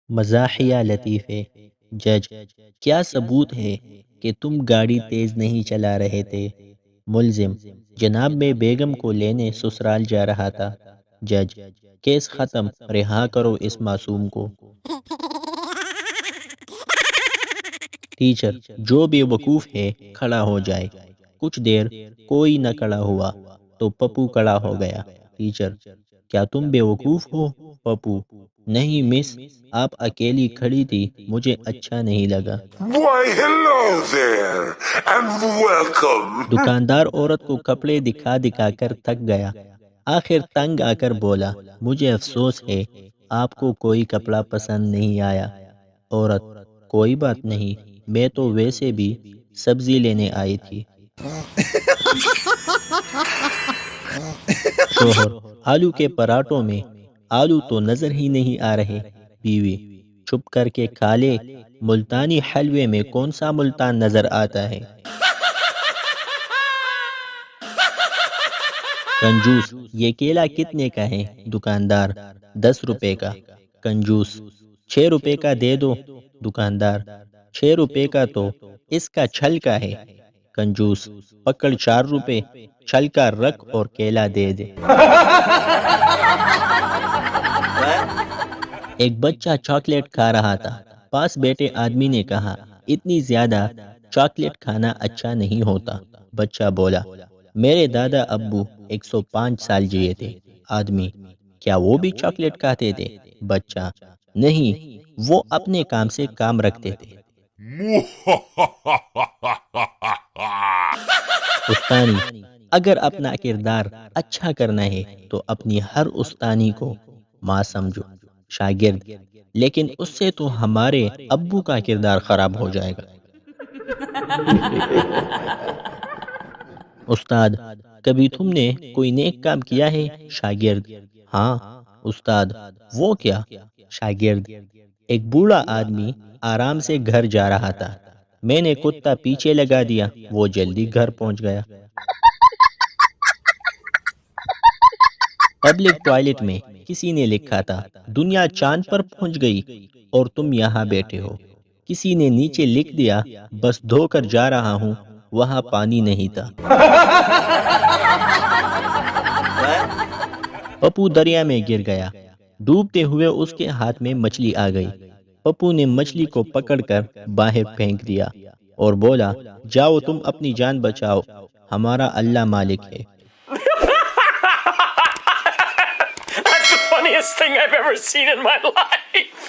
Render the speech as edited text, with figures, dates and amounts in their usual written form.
مزاحیہ لطیفے جج: کیا ثبوت ہے کہ تم گاڑی تیز نہیں چلا رہے تھے؟ ملزم: جناب میں بیگم کو لینے سسرال جا رہا تھا۔ جج: کیس ختم، رہا کرو اس معصوم کو۔ ٹیچر: جو بے وقوف ہے کھڑا ہو جائے۔ کچھ دیر کوئی نہ کھڑا ہوا تو پپو کھڑا ہو گیا۔ ٹیچر: کیا تم بے وقوف ہو؟ پپو: نہیں مس، آپ اکیلی کھڑی تھی، مجھے اچھا نہیں لگا۔ Why, hello there, and welcome. دکاندار عورت کو کپڑے دکھا دکھا کر تھک گیا، آخر تنگ آ کر بولا، مجھے افسوس ہے آپ کو کوئی کپڑا پسند نہیں آیا۔ عورت: کوئی بات نہیں، میں تو ویسے بھی سبزی لینے آئی تھی۔ شوہر: آلو کے پراٹھوں میں آلو تو نظر ہی نہیں آ رہے۔ بیوی: چھپ کر کے کھا لے، ملتانی حلوے میں کون سا ملتان نظر آتا ہے؟ کنجوس: یہ کیلا کتنے کا ہے؟ دکاندار: 10 روپے کا۔ کنجوس: 6 روپے کا دے دو۔ دکاندار: 6 روپے کا تو اس کا چھل کا ہے۔ کنجوس: پکڑ 4 روپے، چھل کا رکھ اور کیلا دے دے۔ ایک بچہ چاکلیٹ کھا رہا تھا، پاس بیٹھے آدمی نے کہا، اتنی زیادہ چاکلیٹ کھانا اچھا نہیں ہوتا۔ بچہ بولا، میرے دادا ابو 105 سال جیے تھے۔ آدمی: کیا وہ بھی چاکلیٹ کھاتے تھے؟ بچہ: نہیں، وہ اپنے کام سے کام رکھتے تھے۔ استانی: اگر اپنا کردار اچھا کرنا ہے تو اپنی ہر استانی کو ماں سمجھو۔ شاگرد: لیکن اس سے تو ہمارے ابو کا کردار خراب ہو جائے گا۔ استاد: کبھی تم نے کوئی نیک کام کیا ہے؟ شاگرد: ہاں۔ استاد: وہ کیا؟ شاگرد: ایک بوڑھا آدمی آرام سے گھر جا رہا تھا، میں نے کتا پیچھے لگا دیا، وہ جلدی گھر پہنچ گیا۔ پبلک ٹوائلٹ میں کسی نے لکھا تھا، دنیا چاند پر پہنچ گئی اور تم یہاں بیٹھے ہو۔ کسی نے نیچے لکھ دیا، بس دھو کر جا رہا ہوں، وہاں پانی نہیں تھا۔ پپو دریا میں گر گیا، ڈوبتے ہوئے اس کے ہاتھ میں مچھلی آ گئی۔ پپو نے مچھلی کو پکڑ کر باہر پھینک دیا اور بولا، جاؤ تم اپنی جان بچاؤ، ہمارا اللہ مالک ہے۔ That's the funniest thing I've ever seen in my life.